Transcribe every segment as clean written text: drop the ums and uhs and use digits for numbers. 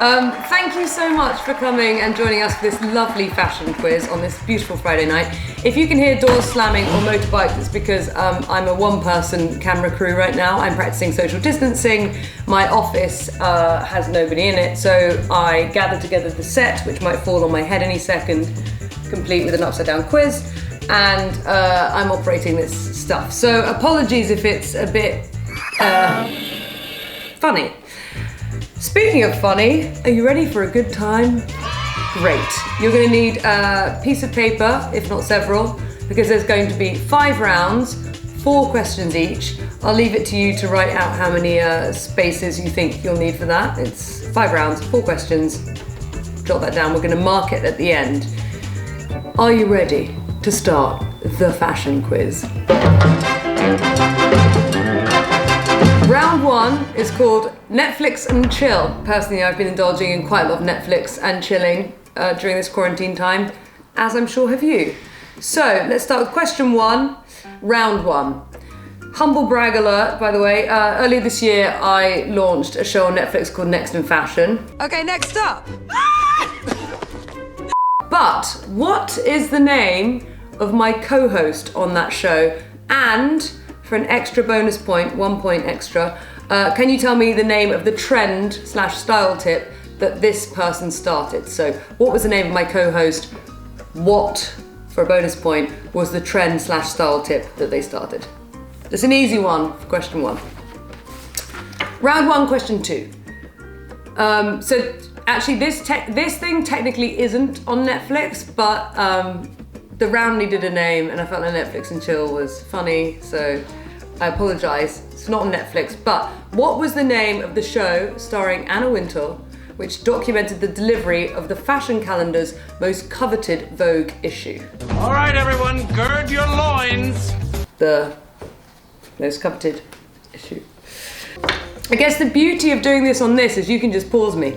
Thank you so much for coming and joining us for this lovely fashion quiz on this beautiful Friday night. If you can hear doors slamming or motorbikes, it's because I'm a one-person camera crew right now. I'm practicing social distancing. My office has nobody in it, so I gathered together the set, which might fall on my head any second, complete with an upside-down quiz, and I'm operating this stuff. So apologies if it's a bit funny. Speaking of funny, are you ready for a good time? Great. You're going to need a piece of paper, if not several, because there's going to be 5 rounds, 4 questions each. I'll leave it to you to write out how many spaces you think you'll need for that. It's 5 rounds, 4 questions. Jot that down. We're going to mark it at the end. Are you ready to start the fashion quiz? Round 1 is called Netflix and Chill. Personally, I've been indulging in quite a lot of Netflix and chilling during this quarantine time, as I'm sure have you. So let's start with question 1, round 1. Humble brag alert, by the way. Earlier this year, I launched a show on Netflix called Next in Fashion. Okay, next up. But what is the name of my co-host on that show? And for an extra bonus point, 1 point extra, can you tell me the name of the trend/style tip that this person started? So what was the name of my co-host? What, for a bonus point, was the trend/style tip that they started? It's an easy one for question 1. Round 1, question 2. So actually this thing technically isn't on Netflix, but the round needed a name and I felt like Netflix and Chill was funny, so I apologise. It's not on Netflix, but what was the name of the show starring Anna Wintour, which documented the delivery of the fashion calendar's most coveted Vogue issue? All right, everyone, gird your loins. The most coveted issue. I guess the beauty of doing this on this is you can just pause me,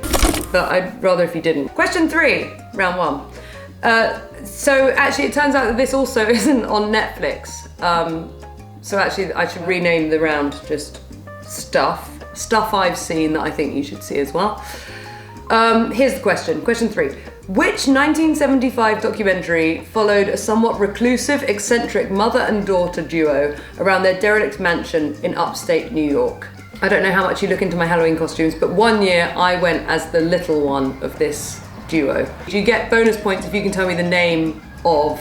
but I'd rather if you didn't. Question 3, round 1. So actually it turns out that this also isn't on Netflix. So actually I should rename the round just stuff I've seen that I think you should see as well. Here's the question, question 3. Which 1975 documentary followed a somewhat reclusive, eccentric mother and daughter duo around their derelict mansion in upstate New York? I don't know how much you look into my Halloween costumes, but one year I went as the little one of this duo. You get bonus points if you can tell me the name of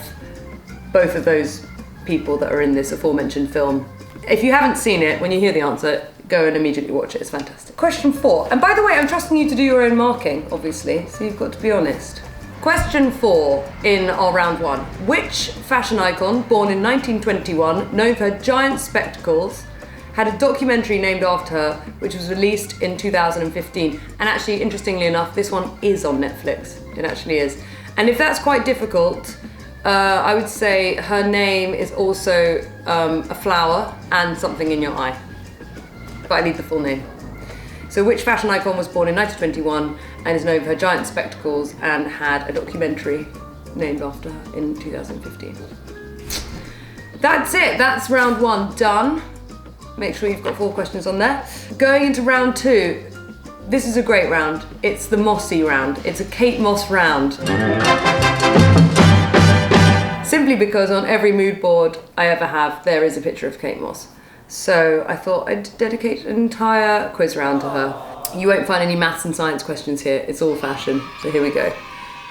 both of those people that are in this aforementioned film. If you haven't seen it, when you hear the answer, go and immediately watch it, it's fantastic. Question 4, and by the way, I'm trusting you to do your own marking, obviously, so you've got to be honest. Question 4 in our round 1. Which fashion icon, born in 1921, known for her giant spectacles, had a documentary named after her, which was released in 2015. And actually, interestingly enough, this one is on Netflix. It actually is. And if that's quite difficult, I would say her name is also a flower and something in your eye. But I need the full name. So which fashion icon was born in 1921 and is known for her giant spectacles and had a documentary named after her in 2015? That's it, that's round 1 done. Make sure you've got 4 questions on there. Going into round 2, this is a great round. It's the MOSSY round. It's a Kate Moss round. Simply because on every mood board I ever have, there is a picture of Kate Moss. So I thought I'd dedicate an entire quiz round to her. You won't find any maths and science questions here. It's all fashion. So here we go.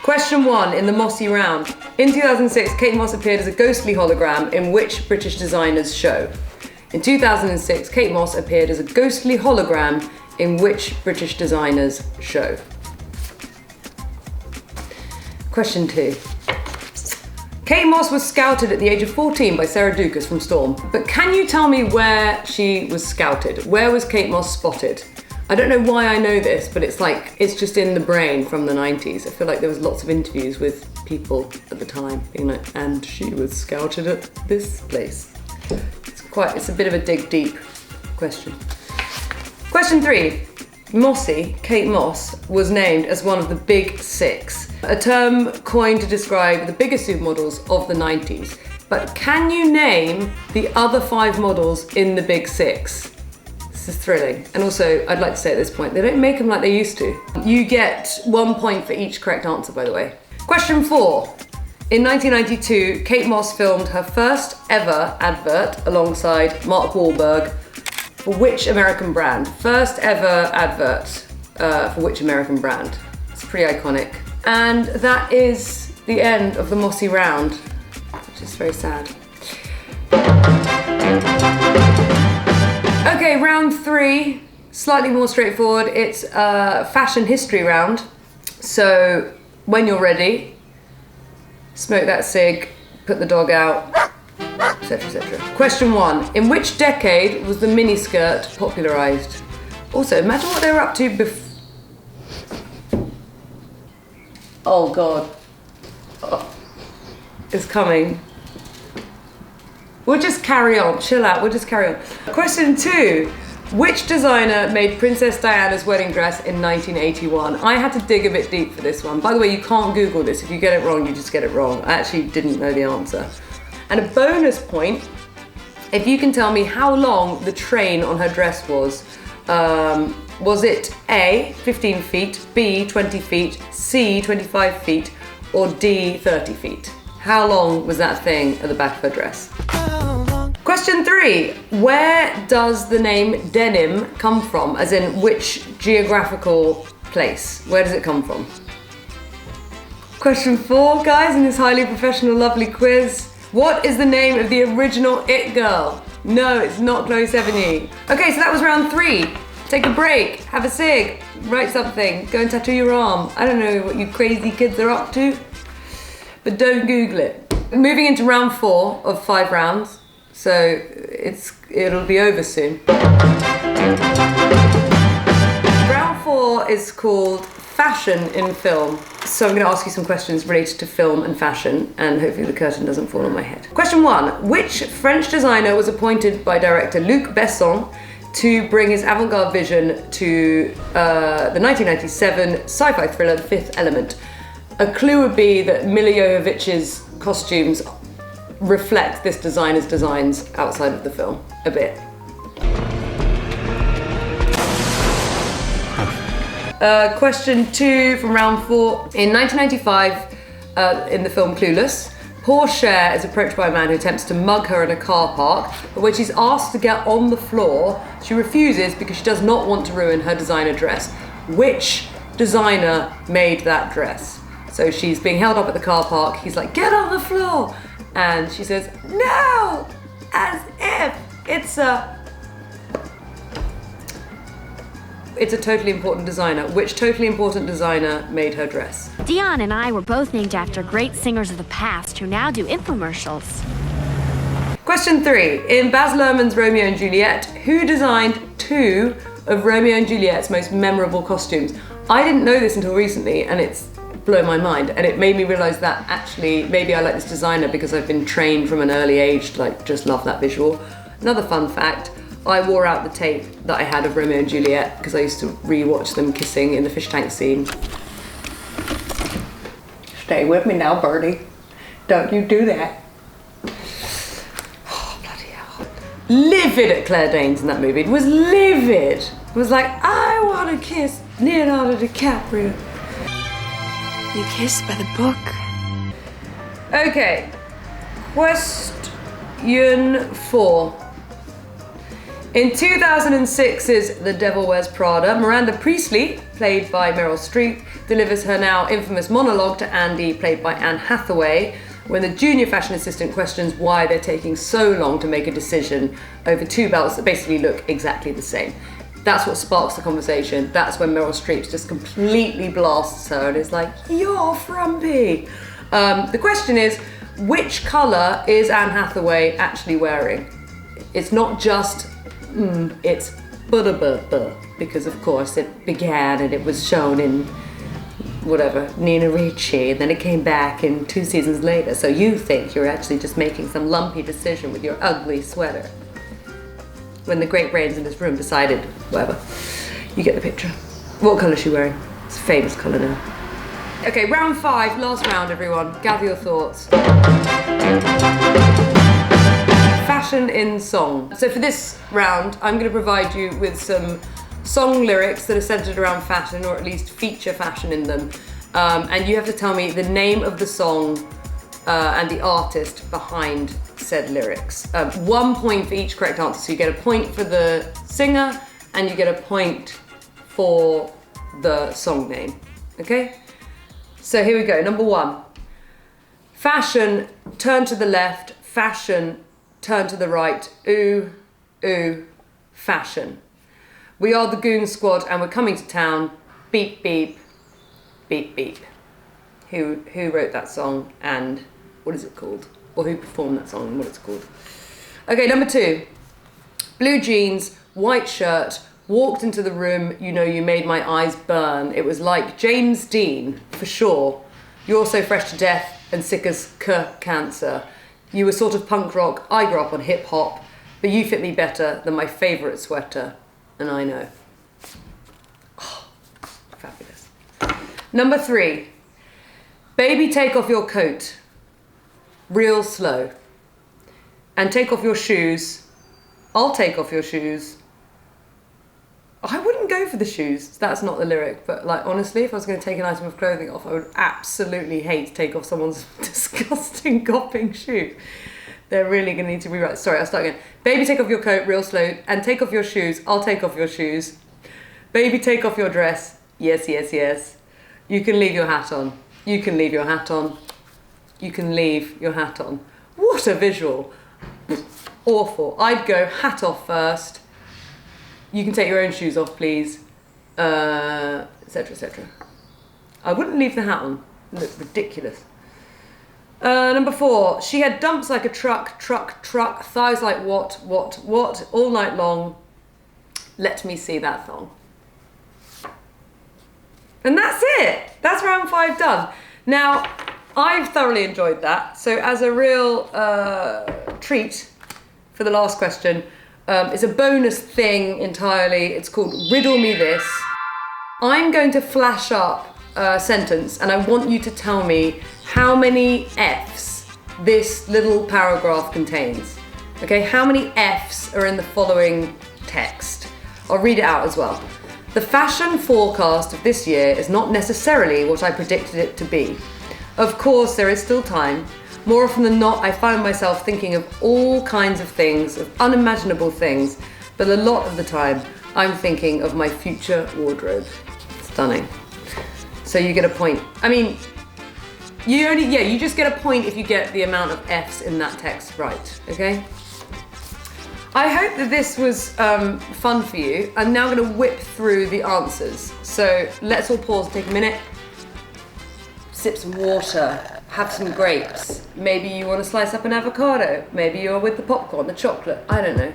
Question 1 in the MOSSY round. In 2006, Kate Moss appeared as a ghostly hologram in which British designer's show? In 2006, Kate Moss appeared as a ghostly hologram in which British designer's show? Question 2. Kate Moss was scouted at the age of 14 by Sarah Dukas from Storm. But can you tell me where she was scouted? Where was Kate Moss spotted? I don't know why I know this, but it's just in the brain from the 90s. I feel like there was lots of interviews with people at the time being like, and she was scouted at this place. It's a bit of a dig deep question. Question 3. MOSSY, Kate Moss, was named as one of the Big Six, a term coined to describe the biggest supermodels of the 90s. But can you name the other 5 models in the Big Six? This is thrilling. And also, I'd like to say at this point, they don't make them like they used to. You get 1 point for each correct answer, by the way. Question 4. In 1992, Kate Moss filmed her first ever advert alongside Mark Wahlberg for which American brand? First ever advert for which American brand? It's pretty iconic. And that is the end of the MOSSY round, which is very sad. Okay, round 3, slightly more straightforward. It's a fashion history round. So when you're ready, smoke that cig, put the dog out, etc, etc. Question 1. In which decade was the miniskirt popularised? Also, imagine what they were up to before. Oh God. Oh. It's coming. We'll just carry on, chill out, we'll just carry on. Question 2. Which designer made Princess Diana's wedding dress in 1981? I had to dig a bit deep for this one. By the way, you can't Google this. If you get it wrong, you just get it wrong. I actually didn't know the answer. And a bonus point, if you can tell me how long the train on her dress was. Was it A, 15 feet, B, 20 feet, C, 25 feet, or D, 30 feet? How long was that thing at the back of her dress? Question 3. Where does the name denim come from? As in, which geographical place? Where does it come from? Question 4, guys, in this highly professional, lovely quiz. What is the name of the original It Girl? No, it's not Chloe Sevigny. Okay, so that was round 3. Take a break, have a cig, write something, go and tattoo your arm. I don't know what you crazy kids are up to, but don't Google it. Moving into round 4 of 5 rounds. So it'll be over soon. Round 4 is called fashion in film. So I'm going to ask you some questions related to film and fashion, and hopefully the curtain doesn't fall on my head. Question 1. Which French designer was appointed by director Luc Besson to bring his avant-garde vision to the 1997 sci-fi thriller The Fifth Element? A clue would be that Milla Jovovich's costumes reflect this designer's designs outside of the film a bit. Question 2 from round 4. In 1995, in the film Clueless, poor Cher is approached by a man who attempts to mug her in a car park, but when she's asked to get on the floor, she refuses because she does not want to ruin her designer dress. Which designer made that dress? So she's being held up at the car park, he's like, get on the floor! And she says, no! As if it's a totally important designer. Which totally important designer made her dress? Dion and I were both named after great singers of the past who now do infomercials. Question 3. In Baz Luhrmann's Romeo and Juliet, who designed 2 of Romeo and Juliet's most memorable costumes? I didn't know this until recently, and it's blown my mind, and it made me realise that actually maybe I like this designer because I've been trained from an early age to like just love that visual. Another fun fact, I wore out the tape that I had of Romeo and Juliet because I used to re-watch them kissing in the fish tank scene. Stay with me now, Bertie. Don't you do that. Oh, bloody hell. Livid at Claire Danes in that movie. It was livid. It was like, I want to kiss Leonardo DiCaprio. You kissed by the book. Okay, question 4. In 2006's The Devil Wears Prada, Miranda Priestley, played by Meryl Streep, delivers her now infamous monologue to Andy, played by Anne Hathaway, when the junior fashion assistant questions why they're taking so long to make a decision over 2 belts that basically look exactly the same. That's what sparks the conversation. That's when Meryl Streep just completely blasts her and is like, you're frumpy. The question is, which colour is Anne Hathaway actually wearing? It's not just, it's buh, because of course it began and it was shown in whatever, Nina Ricci, and then it came back in 2 seasons later. So you think you're actually just making some lumpy decision with your ugly sweater. When the great brains in this room decided, whatever. You get the picture. What colour is she wearing? It's a famous colour now. Okay, round 5, last round everyone. Gather your thoughts. fashion in song. So for this round, I'm going to provide you with some song lyrics that are centered around fashion, or at least feature fashion in them. And you have to tell me the name of the song and the artist behind said lyrics. 1 point for each correct answer. So you get a point for the singer and you get a point for the song name. Okay? So here we go. Number 1. Fashion, turn to the left. Fashion, turn to the right. Ooh, ooh, fashion. We are the Goon Squad and we're coming to town. Beep, beep, beep, beep. Who wrote that song and what is it called? Or who performed that song and what it's called? Okay, number 2. Blue jeans, white shirt, walked into the room, you know you made my eyes burn. It was like James Dean, for sure. You're so fresh to death and sick as cancer. You were sort of punk rock, I grew up on hip hop, but you fit me better than my favourite sweater, and I know. Oh, fabulous. Number 3. Baby, take off your coat, real slow, and take off your shoes. I'll take off your shoes. I wouldn't go for the shoes. That's not the lyric, but like honestly, if I was going to take an item of clothing off, I would absolutely hate to take off someone's disgusting gopping shoe. They're really going to need to rewrite. Sorry, I'll start again. Baby, take off your coat real slow and take off your shoes. I'll take off your shoes. Baby, take off your dress. Yes, yes, yes. You can leave your hat on. You can leave your hat on. You can leave your hat on. What a visual. Awful. I'd go hat off first. You can take your own shoes off, please, etc., etc. I wouldn't leave the hat on. It looked ridiculous. Number 4. She had dumps like a truck, thighs like what, all night long. Let me see that thong. And that's it. That's round 5 done. Now, I've thoroughly enjoyed that. So as a real treat for the last question, it's a bonus thing entirely. It's called Riddle Me This. I'm going to flash up a sentence and I want you to tell me how many F's this little paragraph contains. Okay, how many F's are in the following text? I'll read it out as well. The fashion forecast of this year is not necessarily what I predicted it to be. Of course, there is still time. More often than not, I find myself thinking of all kinds of things, of unimaginable things, but a lot of the time, I'm thinking of my future wardrobe. Stunning. So you get a point. I mean, you just get a point if you get the amount of F's in that text right, okay? I hope that this was fun for you. I'm now gonna whip through the answers. So let's all pause and take a minute. Sip some water, have some grapes. Maybe you want to slice up an avocado. Maybe you're with the popcorn, the chocolate, I don't know.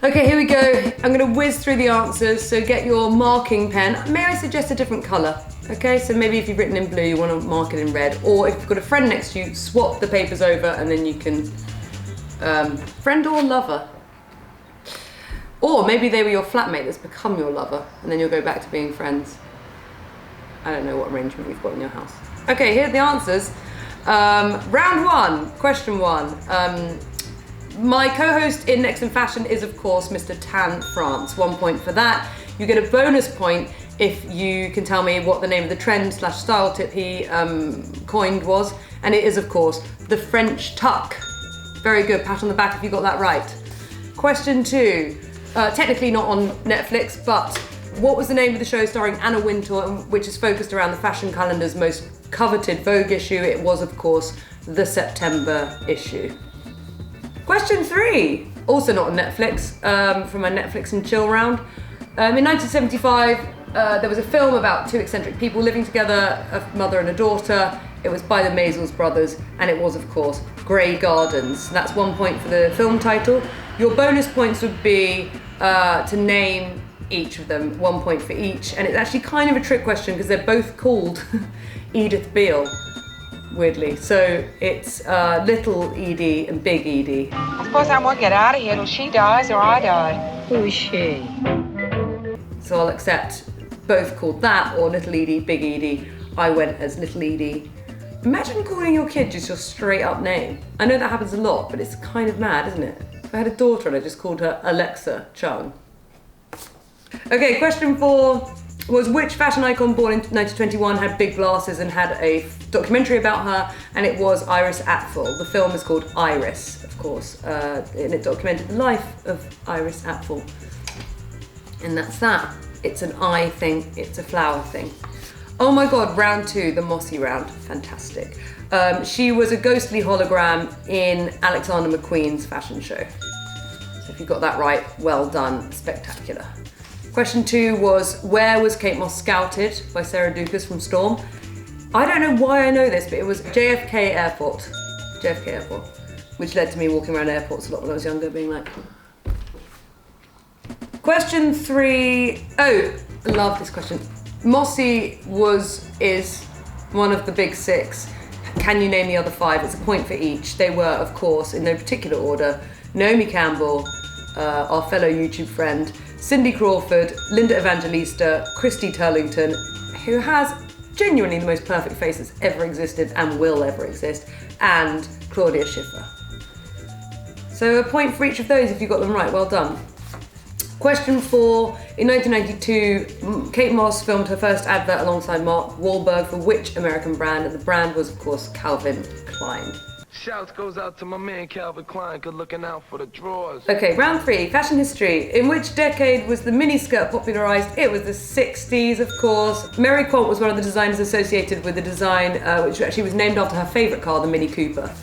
Okay, here we go. I'm gonna whiz through the answers, so get your marking pen. May I suggest a different color? Okay, so maybe if you've written in blue, you want to mark it in red, or if you've got a friend next to you, swap the papers over and then you can, friend or lover. Or maybe they were your flatmate that's become your lover, and then you'll go back to being friends. I don't know what arrangement you've got in your house. Okay, here are the answers. Round 1, question 1. My co-host in Next in Fashion is, of course, Mr. Tan France. 1 point for that. You get a bonus point if you can tell me what the name of the trend/style tip he coined was. And it is, of course, the French tuck. Very good, pat on the back if you got that right. Question 2, technically not on Netflix, but what was the name of the show starring Anna Wintour, which is focused around the fashion calendar's most coveted Vogue issue? It was, of course, the September issue. Question 3, also not on Netflix, from my Netflix and chill round. In 1975, there was a film about 2 eccentric people living together, a mother and a daughter. It was by the Maisels brothers, and it was, of course, Grey Gardens. That's 1 point for the film title. Your bonus points would be to name each of them, 1 point for each, and it's actually kind of a trick question because they're both called Edith Beale, weirdly. So it's Little Edie and Big Edie. I suppose I won't get out of here till she dies or I die. Who is she? So I'll accept both called that or Little Edie, Big Edie. I went as Little Edie. Imagine calling your kid just your straight up name. I know that happens a lot, but it's kind of mad, isn't it? If I had a daughter and I just called her ALEXACHUNG. Okay, question 4 was which fashion icon born in 1921 had big glasses and had a documentary about her, and it was Iris Apfel. The film is called Iris, of course, and it documented the life of Iris Apfel. And that's that. It's an eye thing, it's a flower thing. Oh my god, round 2, the MOSSY round, fantastic. She was a ghostly hologram in Alexander McQueen's fashion show. So if you got that right, well done, spectacular. Question 2 was, where was Kate Moss scouted by Sarah Dukas from Storm? I don't know why I know this, but it was JFK Airport. JFK Airport. Which led to me walking around airports a lot when I was younger, being like... Question 3, oh, I love this question. MOSSY is one of the big 6. Can you name the other 5? It's a point for each. They were, of course, in no particular order, Naomi Campbell, our fellow YouTube friend, Cindy Crawford, Linda Evangelista, Christy Turlington, who has genuinely the most perfect face that's ever existed and will ever exist, and Claudia Schiffer. So a point for each of those if you got them right, well done. Question 4, in 1992, Kate Moss filmed her first advert alongside Mark Wahlberg for which American brand? And the brand was, of course, Calvin Klein. Shouts goes out to my man Calvin Klein, good looking out for the drawers. Okay, round 3, fashion history. In which decade was the miniskirt popularised? It was the 60s, of course. Mary Quant was one of the designers associated with the design, which actually was named after her favourite car, the Mini Cooper.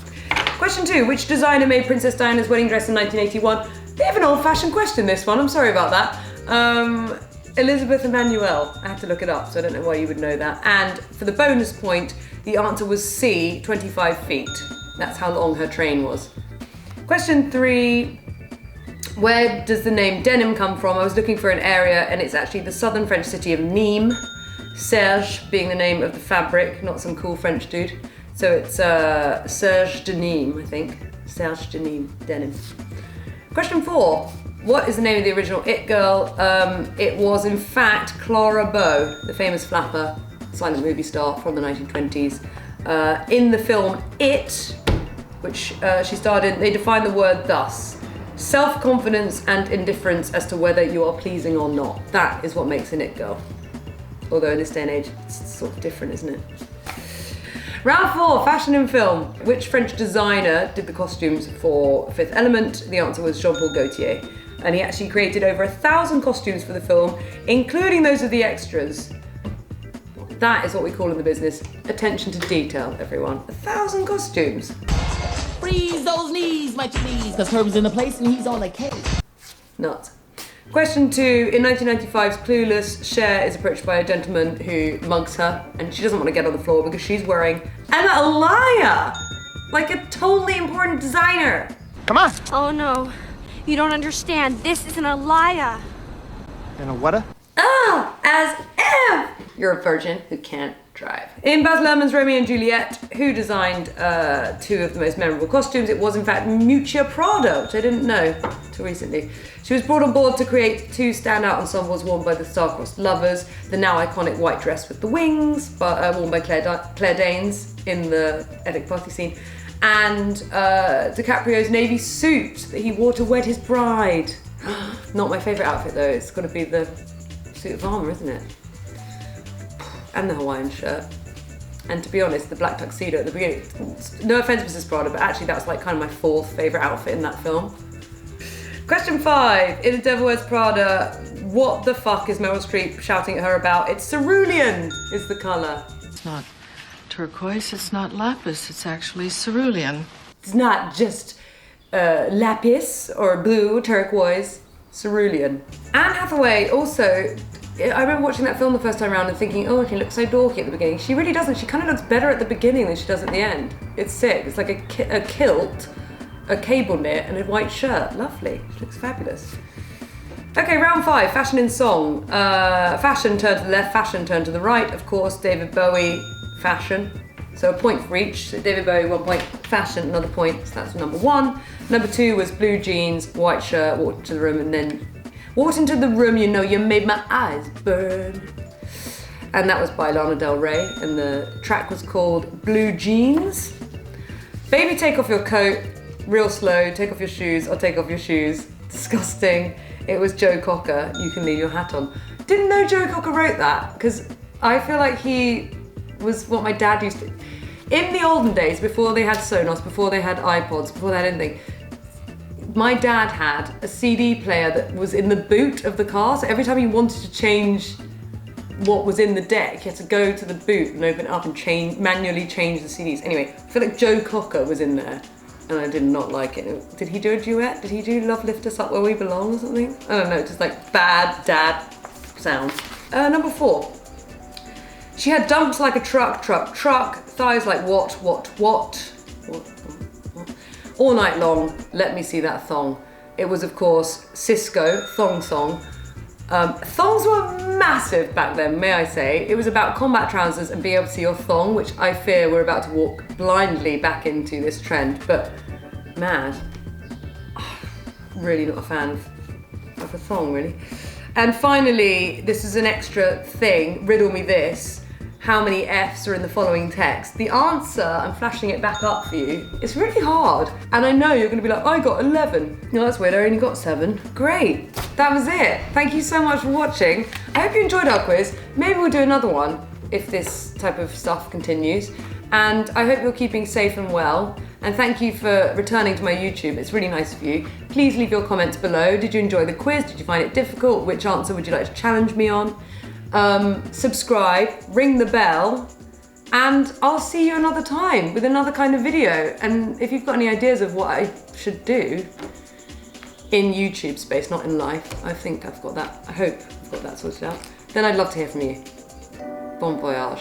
Question 2, which designer made Princess Diana's wedding dress in 1981? Bit of an old-fashioned question, this one, I'm sorry about that. Elizabeth Emmanuel, I had to look it up, so I don't know why you would know that. And for the bonus point, the answer was C, 25 feet. That's how long her train was. Question 3, where does the name denim come from? I was looking for an area, and it's actually the southern French city of Nîmes. Serge being the name of the fabric, not some cool French dude. So it's Serge de Nîmes, I think. Serge de Nîmes, denim. Question 4, what is the name of the original It Girl? It was in fact Clara Bow, the famous flapper, silent movie star from the 1920s. In the film It, which she starred in, they define the word thus: self-confidence and indifference as to whether you are pleasing or not. That is what makes an It Girl. Although in this day and age, it's sort of different, isn't it? Round 4, fashion and film. Which French designer did the costumes for Fifth Element? The answer was Jean-Paul Gaultier. And he actually created over 1,000 costumes for the film, including those of the extras. That is what we call in the business attention to detail, everyone. 1,000 costumes. Freeze those knees, my knees, because Herb's in the place and he's on a case. Nuts. Question 2, in 1995's Clueless, Cher is approached by a gentleman who mugs her, and she doesn't want to get on the floor because she's wearing an alaya! Like a totally important designer. Come on! Oh no, you don't understand. This is an alaya. And a what? Ah, as if you're a virgin who can't drive. In Baz Luhrmann's Romeo and Juliet, who designed 2 of the most memorable costumes? It was in fact Miuccia Prada, which I didn't know till recently. She was brought on board to create 2 standout ensembles worn by the star-crossed lovers: the now iconic white dress with the wings, worn by Claire Danes in the Eddick party scene, and DiCaprio's navy suit that he wore to wed his bride. Not my favourite outfit though, it's got to be the suit of armour, isn't it? And the Hawaiian shirt. And to be honest, the black tuxedo at the beginning, no offence Mrs. Prada, but actually that's like kind of my 4th favourite outfit in that film. Question 5, in The Devil Wears Prada, what the fuck is Meryl Streep shouting at her about? It's cerulean is the colour. It's not turquoise, it's not lapis, it's actually cerulean. It's not just lapis or blue, turquoise, cerulean. Anne Hathaway also, I remember watching that film the first time around and thinking, oh, she looks so dorky at the beginning. She really doesn't. She kind of looks better at the beginning than she does at the end. It's sick. It's like a kilt, a cable knit, and a white shirt. Lovely. She looks fabulous. Okay, round 5, fashion in song. Fashion turned to the left, fashion turned to the right. Of course, David Bowie, fashion. So a point for each. So David Bowie, 1 point. Fashion, another point. So that's number 1. Number 2 was blue jeans, white shirt, walked into the room, and then walked into the room, you know, you made my eyes burn. And that was by Lana Del Rey, and the track was called Blue Jeans. Baby Take Off Your Coat real slow, take off your shoes, or take off your shoes. Disgusting. It was Joe Cocker, you can leave your hat on. Didn't know Joe Cocker wrote that, because I feel like he was what my dad used to. In the olden days, before they had Sonos, before they had iPods, before they had anything, my dad had a CD player that was in the boot of the car, so every time he wanted to change what was in the deck, he had to go to the boot and open it up and manually change the CDs. Anyway, I feel like Joe Cocker was in there, and I did not like it. Did he do a duet? Did he do Love Lift Us Up Where We Belong or something? I don't know, just like bad dad sounds. Number 4. She had dumps like a truck, thighs like what? All night long, let me see that thong. It was, of course, Cisco, Thong Song. Thongs were massive back then, may I say. It was about combat trousers and being able to see your thong, which I fear we're about to walk blindly back into this trend, but mad. Really not a fan of a thong, really. And finally, this is an extra thing, riddle me this. How many F's are in the following text? The answer, I'm flashing it back up for you, it's really hard. And I know you're gonna be like, I got 11. No, that's weird, I only got 7. Great, that was it. Thank you so much for watching. I hope you enjoyed our quiz. Maybe we'll do another one if this type of stuff continues. And I hope you're keeping safe and well. And thank you for returning to my YouTube, it's really nice of you. Please leave your comments below. Did you enjoy the quiz? Did you find it difficult? Which answer would you like to challenge me on? Subscribe, ring the bell, and I'll see you another time with another kind of video. And if you've got any ideas of what I should do in YouTube space, not in life, I think I've got that, I hope I've got that sorted out, then I'd love to hear from you. Bon voyage.